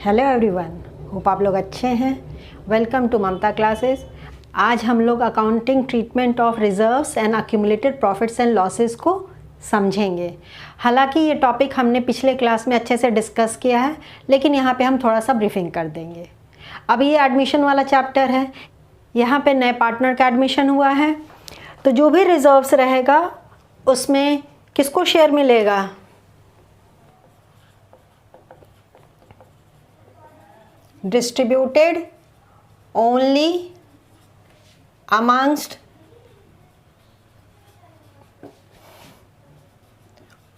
Hello everyone, hope आप लोग अच्छे हैं। Welcome to Mamta classes. आज हम लोग accounting treatment of reserves and accumulated profits and losses को समझेंगे। हालांकि ये टॉपिक हमने पिछले क्लास में अच्छे से डिस्कस किया है, लेकिन यहाँ पे हम थोड़ा सा ब्रीफिंग कर देंगे। अब ये एडमिशन वाला चैप्टर है, यहाँ पे नए पार्टनर का एडमिशन हुआ है, तो जो भी रिजर्व्स रहेगा उसमें किसको शेयर मिलेगा? Distributed only amongst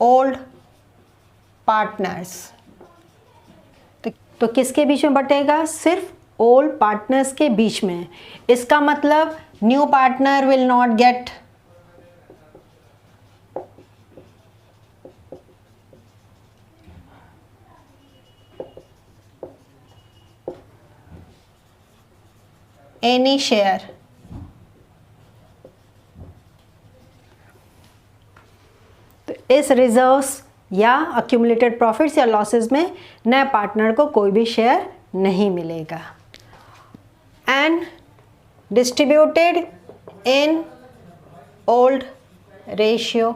old partners। तो किसके बीच में बटेगा? सिर्फ ओल्ड पार्टनर्स के बीच में। इसका मतलब new partner will not get any share. तो इस रिजर्व्स या अक्यूमुलेटेड प्रॉफिट्स या लॉसेस में नए पार्टनर को कोई भी शेयर नहीं मिलेगा। And distributed in old ratio.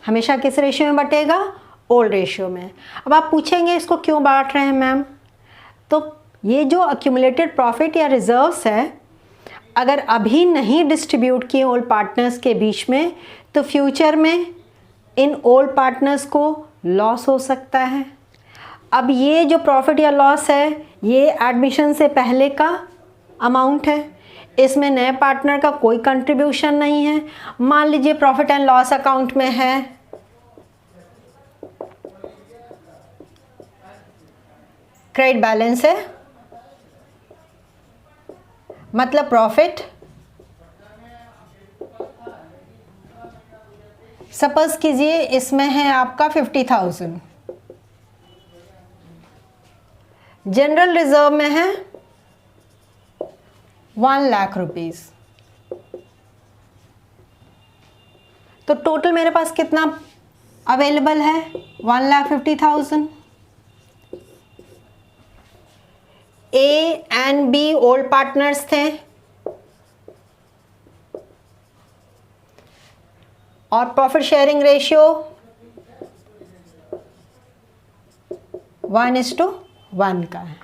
हमेशा किस रेशियो में बटेगा? ओल्ड रेशियो में। अब आप पूछेंगे इसको क्यों बांट रहे हैं मैम? तो ये जो अक्यूमुलेटेड प्रॉफिट या रिजर्व्स है, अगर अभी नहीं डिस्ट्रीब्यूट किए ओल्ड पार्टनर्स के बीच में, तो फ्यूचर में इन ओल्ड पार्टनर्स को लॉस हो सकता है। अब ये जो प्रॉफिट या लॉस है, ये एडमिशन से पहले का अमाउंट है, इसमें नए पार्टनर का कोई कंट्रीब्यूशन नहीं है। मान लीजिए प्रॉफिट एंड लॉस अकाउंट में है, क्रेडिट बैलेंस है, मतलब प्रॉफिट। सपोज कीजिए इसमें है आपका 50,000, जनरल रिजर्व में है 1 लाख रुपीज। तो टोटल मेरे पास कितना अवेलेबल है? 1,50,000। A and B old partners थे और प्रॉफिट शेयरिंग रेशियो 1:1 का है।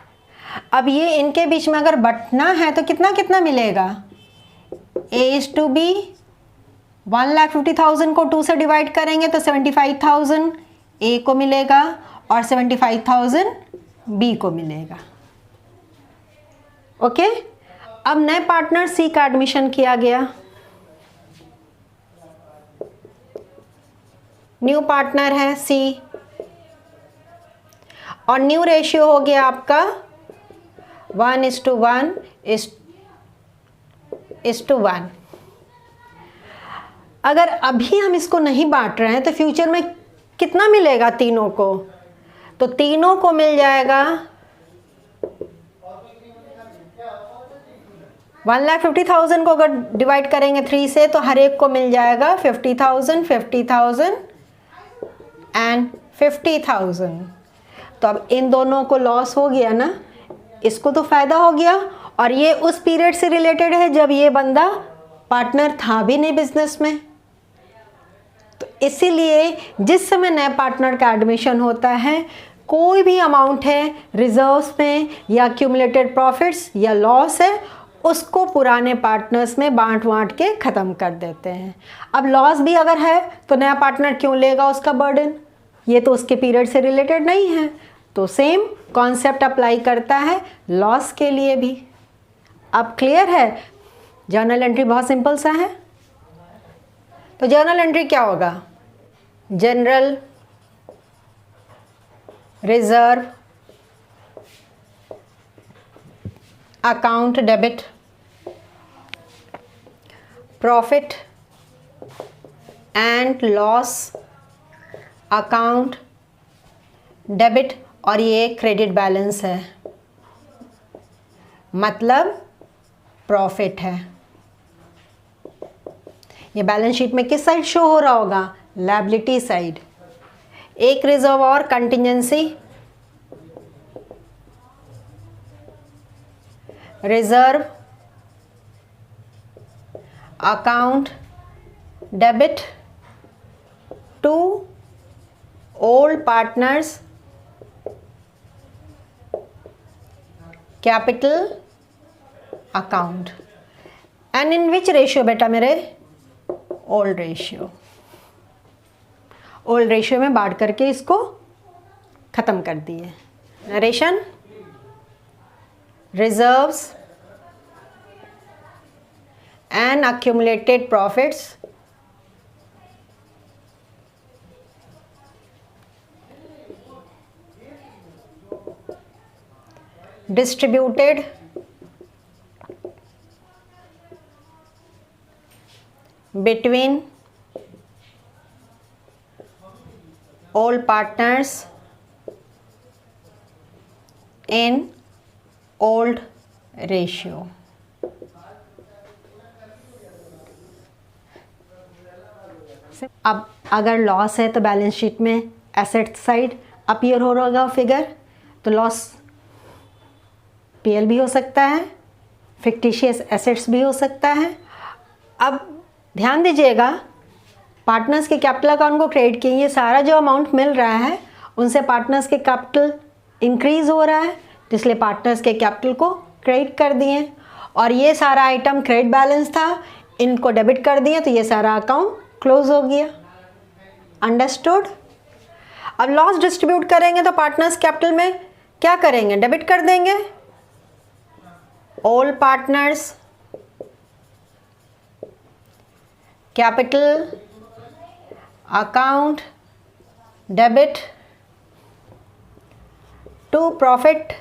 अब ये इनके बीच में अगर बंटना है तो कितना कितना मिलेगा? A:B। 1,50,000 को 2 से डिवाइड करेंगे तो 75,000 ए को मिलेगा और 75,000 बी को मिलेगा। ओके। अब नए पार्टनर सी का एडमिशन किया गया, न्यू पार्टनर है सी, और न्यू रेशियो हो गया आपका 1:1। अगर अभी हम इसको नहीं बांट रहे हैं तो फ्यूचर में कितना मिलेगा तीनों को? तो तीनों को मिल जाएगा 1,50,000 को अगर डिवाइड करेंगे 3 से तो हर एक को मिल जाएगा 50,000, 50,000 एंड 50,000। तो अब इन दोनों को लॉस हो गया ना, इसको तो फायदा हो गया। और ये उस पीरियड से रिलेटेड है जब ये बंदा पार्टनर था भी नहीं बिजनेस में। तो इसीलिए जिस समय नए पार्टनर का एडमिशन होता है, कोई भी अमाउंट है रिजर्व्स में या अक्यूमुलेटेड प्रॉफिट्स या लॉस है, उसको पुराने पार्टनर्स में बांट के ख़त्म कर देते हैं। अब लॉस भी अगर है तो नया पार्टनर क्यों लेगा उसका बर्डन? ये तो उसके पीरियड से रिलेटेड नहीं है। तो सेम कॉन्सेप्ट अप्लाई करता है लॉस के लिए भी। अब क्लियर है? जर्नल एंट्री बहुत सिंपल सा है। तो जर्नल एंट्री क्या होगा? General reserve account debit, profit and loss account debit, और ये क्रेडिट बैलेंस है, मतलब प्रॉफिट है। ये बैलेंस शीट में किस साइड शो हो रहा होगा? Liability side. एक रिजर्व और contingency, reserve account debit to old partners capital account. And in which ratio बेटा मेरे? Old ratio. ओल्ड रेशियो में बांट करके इसको खत्म कर दिए। Narration, reserves and accumulated profits distributed between all partners in old ratio। अब अगर लॉस है तो बैलेंस शीट में एसेट साइड अपीयर हो रहा होगा फिगर, तो लॉस पीएल भी हो सकता है, फिक्टिशियस एसेट्स भी हो सकता है। अब ध्यान दीजिएगा, पार्टनर्स के कैपिटल अकाउंट को क्रेडिट किए, ये सारा जो अमाउंट मिल रहा है उनसे पार्टनर्स के कैपिटल इंक्रीज हो रहा है, तो इसलिए पार्टनर्स के कैपिटल को क्रेडिट कर दिए। और ये सारा आइटम क्रेडिट बैलेंस था, इनको डेबिट कर दिए, तो ये सारा अकाउंट क्लोज हो गया। अंडरस्टूड? अब लॉस डिस्ट्रीब्यूट करेंगे तो पार्टनर्स कैपिटल में क्या करेंगे? डेबिट कर देंगे। All partners capital account debit to profit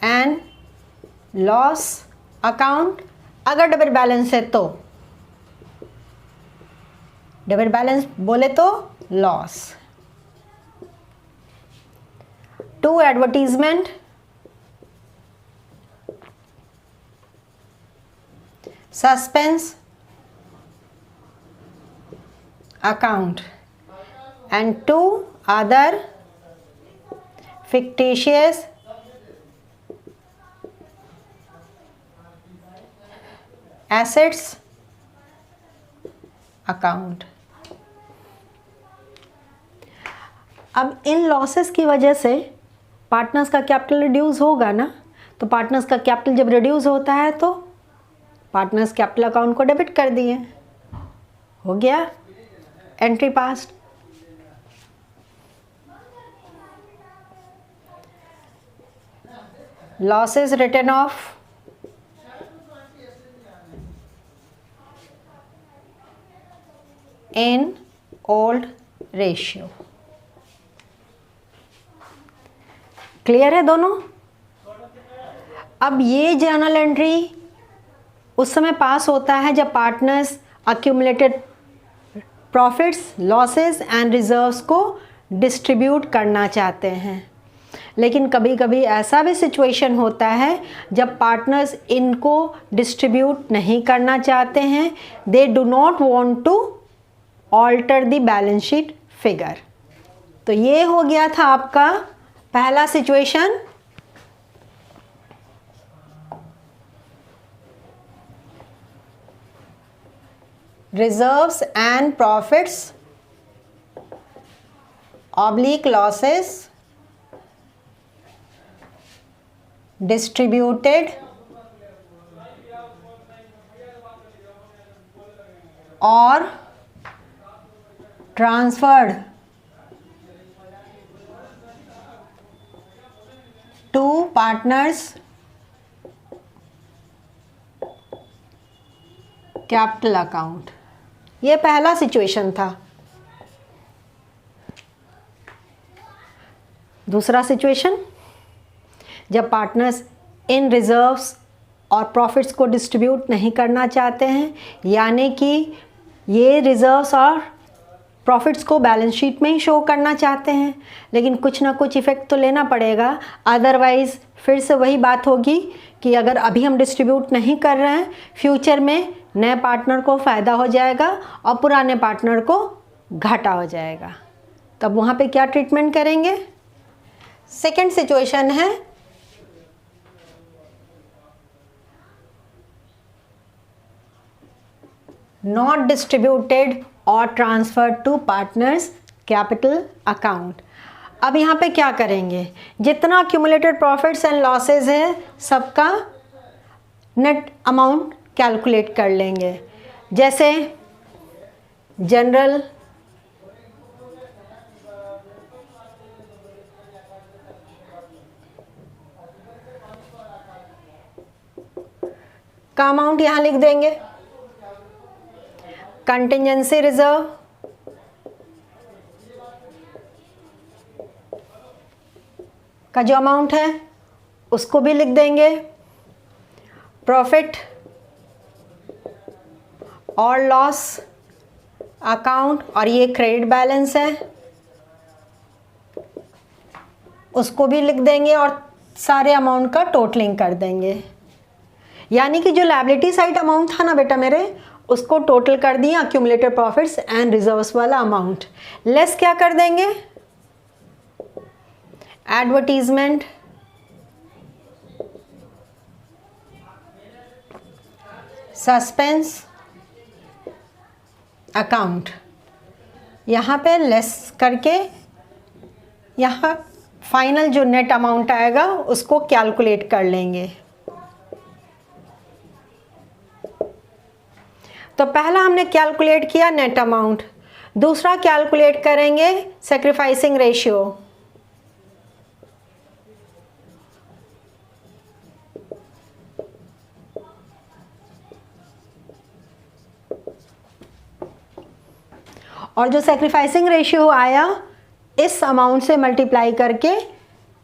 and loss account. अगर डेबिट बैलेंस है तो डेबिट बैलेंस बोले तो loss. To advertisement suspense account and to other fictitious assets account. अब इन लॉसेस की वजह से पार्टनर्स का कैपिटल रिड्यूस होगा ना, तो पार्टनर्स का कैपिटल जब रिड्यूस होता है तो पार्टनर्स कैपिटल अकाउंट को डेबिट कर दिए, हो गया entry past. Losses return of in old ratio. Clear है दोनों? अब ये जर्नल एंट्री उस समय पास होता है जब partners accumulated profits, losses and reserves को डिस्ट्रीब्यूट करना चाहते हैं। लेकिन कभी कभी ऐसा भी सिचुएशन होता है जब पार्टनर्स इनको डिस्ट्रीब्यूट नहीं करना चाहते हैं, they do not want to alter the balance sheet figure. तो ये हो गया था आपका पहला situation. Reserves and profits oblique losses distributed और transferred to partners capital account. ये पहला सिचुएशन था। दूसरा सिचुएशन, जब पार्टनर्स इन रिजर्व्स और प्रॉफिट्स को डिस्ट्रीब्यूट नहीं करना चाहते हैं, यानी कि ये रिजर्व्स और प्रॉफिट्स को बैलेंस शीट में ही शो करना चाहते हैं, लेकिन कुछ ना कुछ इफ़ेक्ट तो लेना पड़ेगा, अदरवाइज़ फिर से वही बात होगी कि अगर अभी हम डिस्ट्रीब्यूट नहीं कर रहे हैं, फ्यूचर में नए पार्टनर को फ़ायदा हो जाएगा और पुराने पार्टनर को घाटा हो जाएगा। तब वहाँ पे क्या ट्रीटमेंट करेंगे? सेकेंड सिचुएशन है नॉट डिस्ट्रीब्यूटेड और transferred to partners capital account. अब यहाँ पे क्या करेंगे? जितना अक्यूमुलेटेड प्रॉफिट्स एंड लॉसेज है सबका नेट अमाउंट कैलकुलेट कर लेंगे। जैसे जनरल का अमाउंट यहाँ लिख देंगे, कंटिजेंसी रिजर्व का जो अमाउंट है उसको भी लिख देंगे, प्रॉफिट और लॉस अकाउंट, और ये क्रेडिट बैलेंस है उसको भी लिख देंगे और सारे अमाउंट का टोटलिंग कर देंगे। यानी कि जो लायबिलिटी साइड अमाउंट था ना बेटा मेरे, उसको टोटल कर दिया अक्यूमुलेटेड प्रॉफिट्स एंड रिजर्व्स वाला अमाउंट, लेस क्या कर देंगे? एडवर्टीजमेंट, सस्पेंस अकाउंट, यहाँ पे लेस करके यहाँ फाइनल जो नेट अमाउंट आएगा उसको कैलकुलेट कर लेंगे। तो पहला हमने कैलकुलेट किया नेट अमाउंट, दूसरा कैलकुलेट करेंगे सैक्रिफाइसिंग रेशियो। और जो सैक्रिफाइसिंग रेशियो आया इस अमाउंट से मल्टीप्लाई करके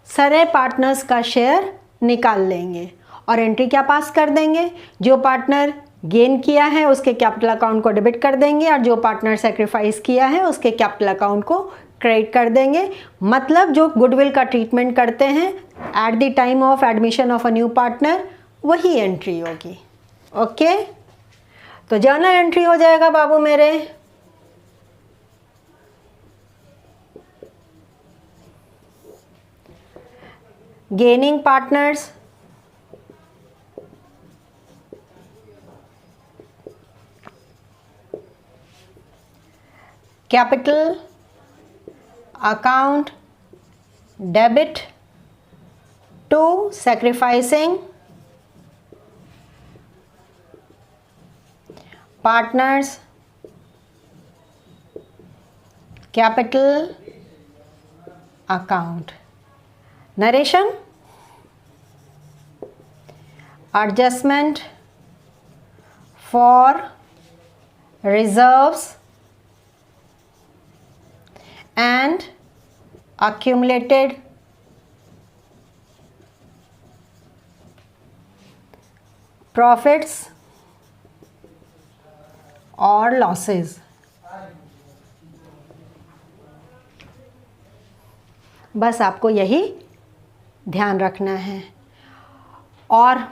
सारे पार्टनर्स का शेयर निकाल लेंगे और एंट्री क्या पास कर देंगे? जो पार्टनर गेन किया है उसके कैपिटल अकाउंट को डेबिट कर देंगे और जो पार्टनर सैक्रिफाइस किया है उसके कैपिटल अकाउंट को क्रेडिट कर देंगे। मतलब जो गुडविल का ट्रीटमेंट करते हैं at the time of admission of a new partner, वही एंट्री होगी। ओके, तो जर्नल एंट्री हो जाएगा बाबू मेरे। Gaining partners, capital account debit to sacrificing partners capital account. Narration, adjustment for reserves and accumulated profits और losses। बस आपको यही ध्यान रखना है। और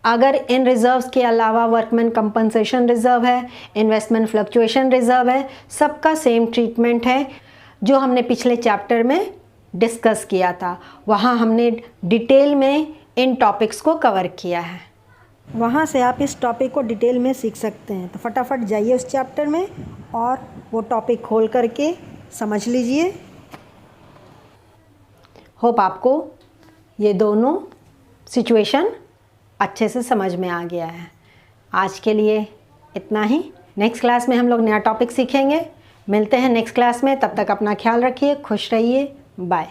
अगर इन रिजर्व्स के अलावा वर्कमैन कंपनसेशन रिजर्व है, इन्वेस्टमेंट फ्लक्चुएशन रिजर्व है, सबका सेम ट्रीटमेंट है जो हमने पिछले चैप्टर में डिस्कस किया था। वहाँ हमने डिटेल में इन टॉपिक्स को कवर किया है। वहाँ से आप इस टॉपिक को डिटेल में सीख सकते हैं। तो फटाफट जाइए उस चैप्टर में और वो टॉपिक खोल करके समझ लीजिए। होप आपको ये दोनों सिचुएशन अच्छे से समझ में आ गया है। आज के लिए इतना ही। नेक्स्ट क्लास में हम लोग नया टॉपिक सीखेंगे। मिलते हैं नेक्स्ट क्लास में, तब तक अपना ख्याल रखिए, खुश रहिए, बाय।